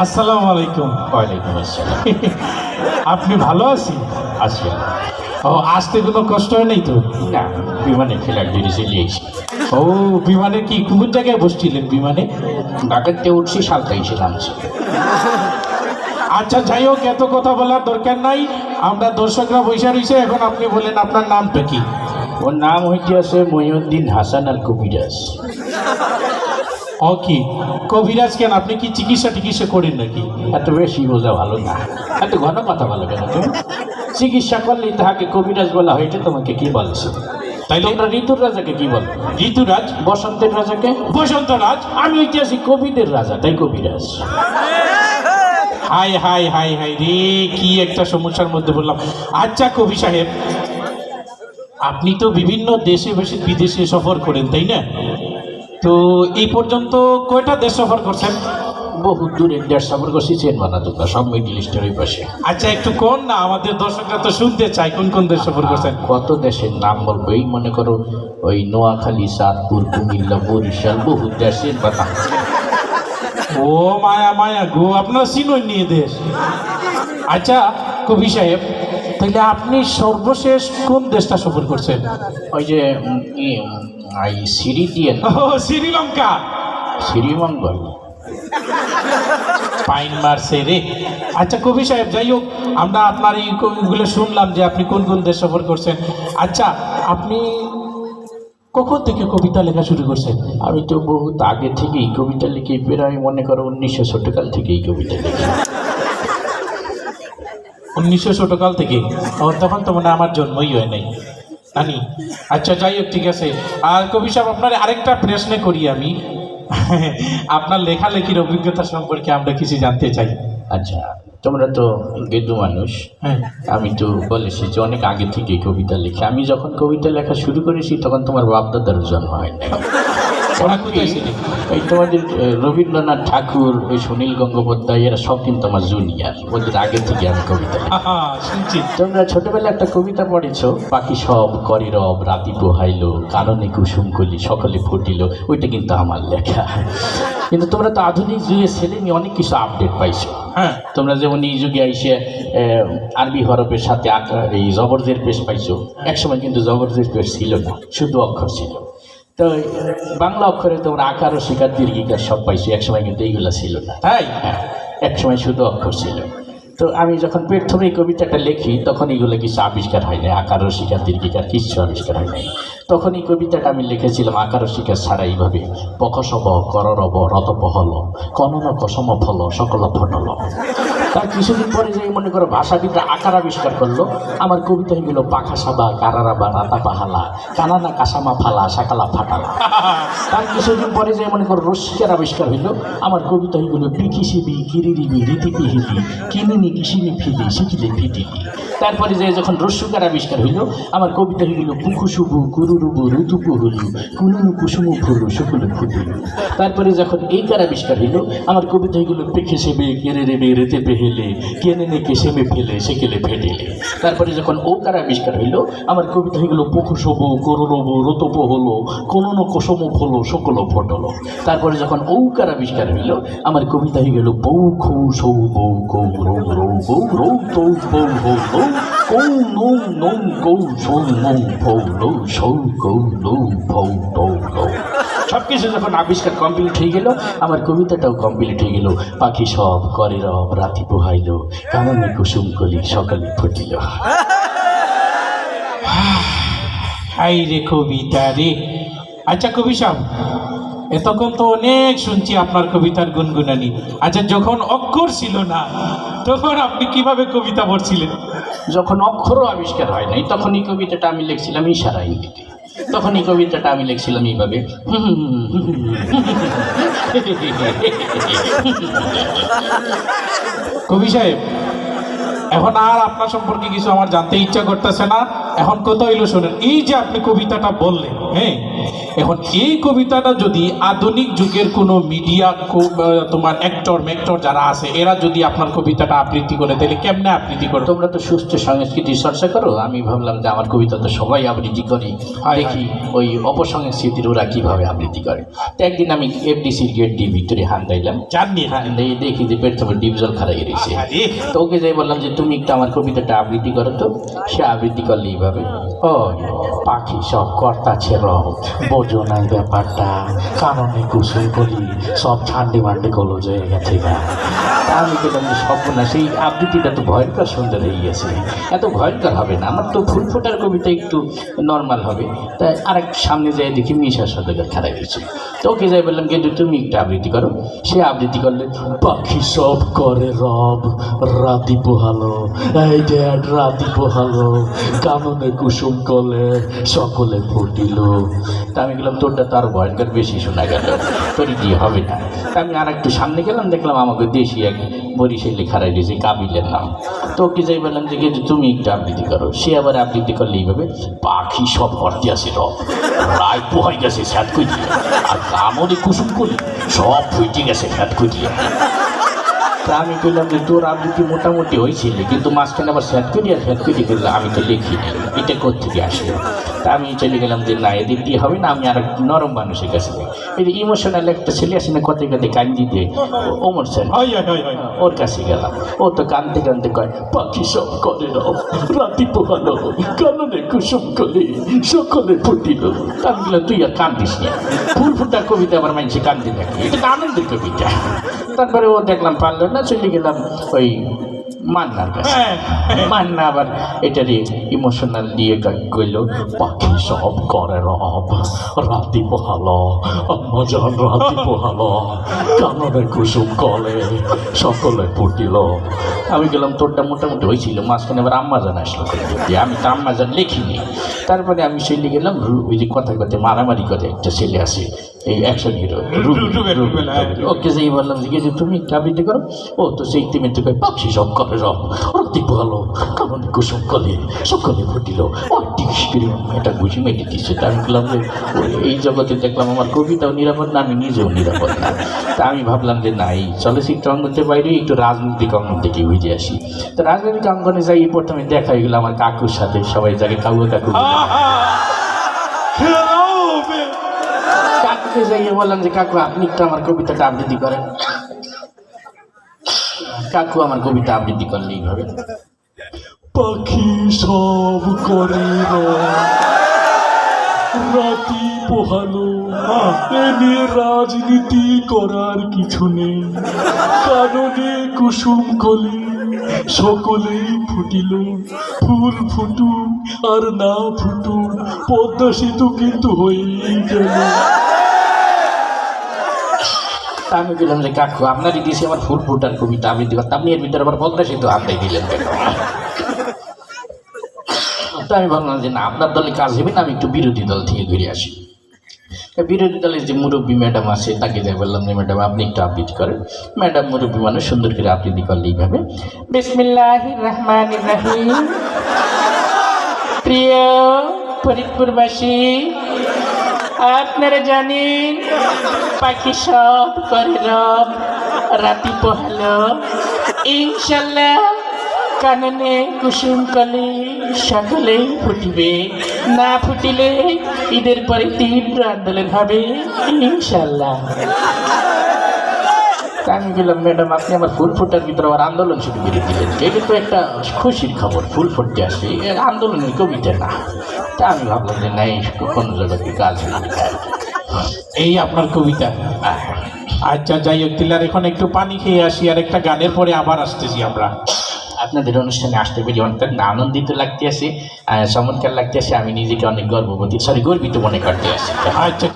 আসসালামু আলাইকুম। ওয়ালাইকুম আসসালাম। আপনি ভালো আছেন? আছি। ও, আসতে কোনো কষ্ট হয় নাই তো? না, বিমানে ফেলার দিনে চলে এসেছি। ও, বিমানে কি কোন জায়গায় বসছিলেন বিমানে? ঢাকাতে উঠছি, সালতাইছি নামছি। আচ্ছা, যাই হোক, এত কথা বলার দরকার নাই। আমরা দর্শকরা বসে রয়েছে, এখন আপনি বলেন আপনার নামটা কি? ওর নাম হইতে আছে মহিউদ্দিন হাসান আল কবিরাজ। ও, কি কবিরাজ? কেন, আপনি কি চিকিৎসা করেন নাকি? এত বেশি বোঝা ভালো না, এত ঘন কথা বলো কেন তুমি? চিকিৎসা করলেই তাহাকে কবিরাজ বলা হয়, এটা তোমাকে কি বলেছে? তাইলে তোমরা ঋতুর রাজাকে কি বলো? ঋতুরাজ? বসন্তের রাজাকে বসন্তরাজ? আমি হইতে আছি কবিদের রাজা, তাই কবিরাজ। হাই হাই হাই হাই রে, কি একটা সমস্যার মধ্যে বললাম। আচ্ছা কবি সাহেব, আপনি তো বিভিন্ন দেশে বিদেশে সফর করেন, তাই না? তো এই পর্যন্ত কয়টা দেশ সফর করছেন? বহু দূরের দেশ সফর করছি, চেন বানা তোমরা সব মিডিল ইস্টের ওই পাশে। আচ্ছা, একটু কোন না, আমাদের দর্শকরা তো শুনতে চাই কোন কোন দেশ সফর করছেন। কত দেশের নাম বলবো, এই মনে করো ওই নোয়াখালী, চাঁদপুর, কুমিল্লা, বরিশাল, বহু দেশের বানা। ও মায়া মায়া গো, আপনারা চিনই নিয়ে দেশ। আচ্ছা কবি সাহেব, তাহলে আপনি সর্বশেষ কোন দেশটা সফর করছেন? ওই যে এই সিঁড়ি দিয়ে ও, শ্রীলঙ্কা। শ্রীমঙ্গল। পাইন মারছে রে। আচ্ছা কবি সাহেব, যাই হোক, আমরা আপনার এইগুলো শুনলাম যে আপনি কোন কোন দেশ সফর করছেন। আচ্ছা, আপনি কখন থেকে কবিতা লেখা শুরু করছেন? আমি তো বহুত আগে থেকেই কবিতা লিখি, প্রায় মনে করো 1900 থেকেই কবিতা লিখি। 1900 ছোটকাল থেকে? ও, তখন তো মানে আমার জন্মই হয় নাই জানি। আচ্ছা, যাই হোক, ঠিক আছে। আর কবি সাহেব, আপনার আরেকটা প্রশ্ন করি আমি। আপনার লেখালেখির অভিজ্ঞতা সম্পর্কে আমরা কিছু জানতে চাই। আচ্ছা, তোমরা তো গেদু মানুষ। হ্যাঁ, আমি তো বলেছি যে অনেক আগে থেকেই কবিতা লিখি। আমি যখন কবিতা লেখা শুরু করেছি তখন তোমার বাপদাদার জন্ম হয় না। ওরা কোথায় ছিলেন? এই তোমাদের রবীন্দ্রনাথ ঠাকুর, এই সুনীল গঙ্গোপাধ্যায়, এরা সব কিন্তু আমার জুনিয়র। ওদের আগে থেকে আমি কবিতা লিখি। শুনছি। তোমরা ছোটবেলায় একটা কবিতা পড়েছো, পাখি সব করে রব, রাতি পোহাইলো, কাননে কুসুম কলি, সকলে ফুটিল, ওইটা কিন্তু আমার লেখা। কিন্তু তোমরা তো আধুনিক যুগে ছেলে নিয়ে অনেক কিছু আপডেট পাইছো। হ্যাঁ, তোমরা যেমন এই যুগে আইসে আরবি হরফের সাথে এই জবরজের পেশ পাইছো। একসময় কিন্তু জবরজের পেশ ছিল না, শুধু অক্ষর ছিল। তো বাংলা অক্ষরে তোমরা আকার ও শিকার দীর্ঘিকার সব পাইছো, একসময় কিন্তু এইগুলো ছিল না। তাই? হ্যাঁ, একসময় শুধু অক্ষর ছিল। তো আমি যখন প্রথমে এই কবিতাটা লিখি তখন এগুলো কিছু আবিষ্কার হয় না, আকার ও শিকার দীর্ঘিকার কিছু আবিষ্কার হয় নাই। তখন এই কবিতাটা আমি লিখেছিলাম আকার ও শিকার ছাড়া এইভাবে: পকসব কররব রতপহল, কনন কসম ফল সকল ফটল। তার কিছুদিন পরে যে মনে করো ভাষাবিদরা আকার আবিষ্কার করলো, আমার কবিতা হয়ে গেল পাখা সাবা কারারাবা রাতা পাহালা, কানানা কাসামা ফালা সাকালা ফাটালা। তার কিছুদিন পরে যে মনে করো রস্যিকার আবিষ্কার হইল, আমার কবিতা হয়ে গেল বিকিসিবি কিরিরিবি রীতিপিহিতি কিনিনি কিসিনি ফিলি শিখিলে ফিটিলি। তারপরে যে যখন রস্যকার আবিষ্কার হইল, আমার কবিতা হয়ে গেল পুকুশুবু কুরুরুবু ঋতুপু হলু কুনুনু কুসুমু ফুলু শুকুলু ফুটুলু। তারপরে যখন এইকার আবিষ্কার হইল, আমার কবিতা হয়ে গেল পেখে সেবে কেড়ে রেবে রেতে পেহেলে কেনে নেকে সেমে ফেলে সেকেলে ফেটেলে। তারপরে যখন ওকার আবিষ্কার হইল, আমার কবিতা হয়ে গেল পুকুশুবু করুরবু রতপ হলো কোনুনু কুসুম হলো সকল ফটলো। তারপরে যখন ঔকার আবিষ্কার হইল, আমার কবিতা হয়ে গেল বৌ খৌ সৌ বৌ কৌ রৌ রৌ বৌ রৌ তৌ বৌ হৌ লৌ কৌ নৌ নৌ কৌ সৌ নৌ ভৌ লৌ সৌ কৌ লৌ ভৌ তৌ লৌ। সব কিছু যখন আবিষ্কার কমপ্লিট হয়ে গেল, আমার কবিতাটাও কমপ্লিট হয়ে গেল। পাখি সব করে রব, রাতি পোহাইল, কাননে কুসুম কলি, সকালে ফুটিল। হাই রে কবিতা রে। আচ্ছা কবি সাহেব, এতক্ষণ তো অনেক শুনছি আপনার কবিতার গুনগুনানি। আচ্ছা, যখন অক্ষর ছিল না তখন আপনি কিভাবে কবিতা পড়ছিলেন? যখন অক্ষরও আবিষ্কার হয় নাই তখন এই কবিতাটা আমি লিখছিলাম ইশারা ইঙ্গিতে। তখন এই কবিতাটা আমি লিখছিলাম এইভাবে: কবি সাহেব, এখন আর আপনার সম্পর্কে কিছু আমার জানতে ইচ্ছা করতেছে না। এখন কথা হইলো শোনেন, এই যে আপনি কবিতাটা বললেন, হ্যাঁ, এখন এই কবিতাটা যদি আধুনিক যুগের কোনো মিডিয়া তোমার অ্যাক্টর ম্যাক্টর যারা আছে এরা যদি আপনার কবিতাটা আবৃত্তি করে, তাহলে কেমনে আবৃত্তি করে? তোমরা তো সুস্থ সংস্কৃতি চর্চা করো, আমি ভাবলাম যে আমার কবিতা তো সবাই আবৃত্তি করে, দেখি ওই অপসংস্কৃতির ওরা কিভাবে আবৃত্তি করে। তো একদিন আমি এফডিসির গেট দিয়ে ভিতরে হান দিলাম, জাননি দেখি যে পেট তোমার ডিপ জল খারাই গেছে। তো ওকে যাই বললাম যে তুমি একটু আমার কবিতাটা আবৃত্তি করো। তো সে আবৃত্তি করলে এইভাবে, ও পাখি সব কর্তা ছিল, বোঝো নাই ব্যাপারটা, কারণে কুসুম করি সব ঠান্ডে মান্ডে কলো হয়ে গেছে গা। আমি বললাম যে সব না, সেই আবৃত্তিটা তো ভয়ঙ্কর সুন্দর হয়ে গেছে, এত ভয়ঙ্কর হবে না, আমার তো ফুল ফোটার কবিতা একটু নর্মাল হবে। তাই আরেক সামনে যাই দেখি মিশা সদাগর খারাপ গেছে। তো ওকে যাই বললাম কিন্তু তুমি একটু আবৃত্তি করো। সে আবৃত্তি করলে, পাখি সব করে রব, রাতি পোহালো, এই ড্যাড রাতি পোহালো, কাননে কুসুম কলে সকলে ফুটিল। তা আমি গেলাম তোরটা তো আরো ভয়ঙ্কর বেশি শোনা গেল, তোর দিয়ে হবে না। তা আমি আর একটু সামনে গেলাম, দেখলাম আমাকে দেশি এক বরিশালে খারাই দিয়েছে, কাবিলের নাম। তো ওকে যাই বললাম যে কিন্তু তুমি একটু আবৃত্তি করো। সে আবার আবৃত্তি করলে এইভাবে, পাখি সব ভর্তি আছে রব, রায় পোহাই গেছে স্যাট করিয়ে, আর কামড়ে কুসুম করি সব ফুটে গেছে ফ্যাট করিয়ে। তা আমি বললাম যে তোর আবৃত্তি মোটামুটি হয়েছিল, কিন্তু মাঝখানে আবার স্যাট করি আর ফ্যাট করি করলে আমি তো লিখিনি, এটা কোথেকে আসলো। তা আমি চলে গেলাম যে না, এদিক দিয়ে হবে না, আমি আর এক নরম মানুষের কাছে যাই। এই যে ইমোশনাল একটা ছেলে আসে না, কথায় কথায় কান্দি দিয়ে, ওমর স্যার, ওর কাছে গেলাম। ও তো কান্দতে কান্দতে কয়, পাখি সব করে রব, রাতি পোহালো, কাননে কুসুম কলি সকলে ফুটিল। আমি বললাম তুই আর কান্দিস না, ফুল ফুটার কবিতা আবার মানুষে কান্দি থাকে, এটা তো আনন্দের কবিতা। তারপরে ও দেখলাম পারলো না, চলে গেলাম ওই মান্নার কাছে। মান্না আবার এটারই ইমোশনাল দিয়ে কইল, পাখি সব করে রব, রাতি পোহালো, মজান রাতি পোহালো, কাননে কুসুম কলে সকলে ফুটিল। আমি গেলাম তোরটা মোটামুটি হয়েছিল, মাঝখানে আবার আম্মাজান আসলো, আমি তো আম্মাজান লিখিনি। তারপরে আমি চলে গেলাম, ওই যে কথায় কথায় মারামারি করে একটা ছেলে আছে, এই অ্যাকশন হিরো, ওকে যেই বললাম যে তুমি আবৃত্তি করো। ও তো সেই তিমে থেকে পাখি সব করে রব, রাতি পোহালো, কারণে কুসুম কলে সকলে ফুটিল, এটা বুঝি মেটে দিচ্ছে। তা আমি বললাম যে এই জগতে দেখলাম আমার কবিতাও নিরাপদ না, আমি নিজেও নিরাপদ না। তা আমি ভাবলাম যে না, এই চলচ্চিত্র অঙ্গনের বাইরে একটু রাজনৈতিক অঙ্গন থেকে বুঝে আসি। তো রাজনৈতিক অঙ্গনে যাই প্রথমে দেখা হয়ে গেলো আমার কাকুর সাথে, সবাই জায়গায় কাকু কাকুকে যাইয়ে বললাম যে কাকু আপনি একটু আমার কবিতাটা আবৃত্তি করেন। কাকু আমার কবিতা আবৃত্তি করলে এইভাবে, পাখি সব করে রাতি পোহালো, এ নিয়ে রাজনীতি করার কিছু নেই, কারণে কুসুম কলি সকলেই ফুটিল, ফুল ফুটুক আর না ফুটুক পদ্মা সেতু কিন্তু হয়েই গেল। আমি বললাম যে কাকু আপনারই দিয়েছি আমার ফুল ফুটার কবিতা আবৃত্তি করতে, আপনি এর ভিতরে আবার পদ্মা সেতু আনতে দিলেন কেন? তো আমি ভাবলাম যে না, আপনার দলে কাজ হবে না, আমি একটু বিরোধী দল থেকে ঘুরে আসি। বিরোধী দলের যে মুরব্বী ম্যাডাম আছে তাকে যাই বললাম যে ম্যাডাম আপনি একটু আবৃত্তি করেন। ম্যাডাম মুরব্বী মানুষ, সুন্দর করে আবৃত্তি করলে এইভাবে, বিসমিল্লাহির রহমানির রহিম। প্রিয় ফরিদপুরবাসী, আপনারা জানেন পাখি সব করে রব, রাতি পোহালো, ইনশাল্লাহ কাননে কুসুম কলি সকলেই ফুটিবে, না ফুটিলে ঈদের পরে তীব্র আন্দোলন হবে ইনশাল্লাহ। আমি বললাম ম্যাডাম আপনি আমার ফুল ফুটার ভিতরে আবার আন্দোলন শুরু করে দিলেন, এটা তো একটা খুশির খবর, ফুল ফুটতে আসে, আন্দোলনের কবিতা না। তা আমি ভাবলাম যে নাই, কোনো জায়গাতে কাজ এই আপনার কবিতা। আচ্ছা যাই হোক, তিলার এখন একটু পানি খেয়ে আসি, আর একটা গানের পরে আবার আসতেছি আমরা। আপনাদের অনুষ্ঠানে আসতে পেরে অনেক আনন্দিত লাগতে আছে, চমৎকার লাগতে আছে, আমি নিজেকে অনেক গর্বিত মনে করতে আসি। আচ্ছা।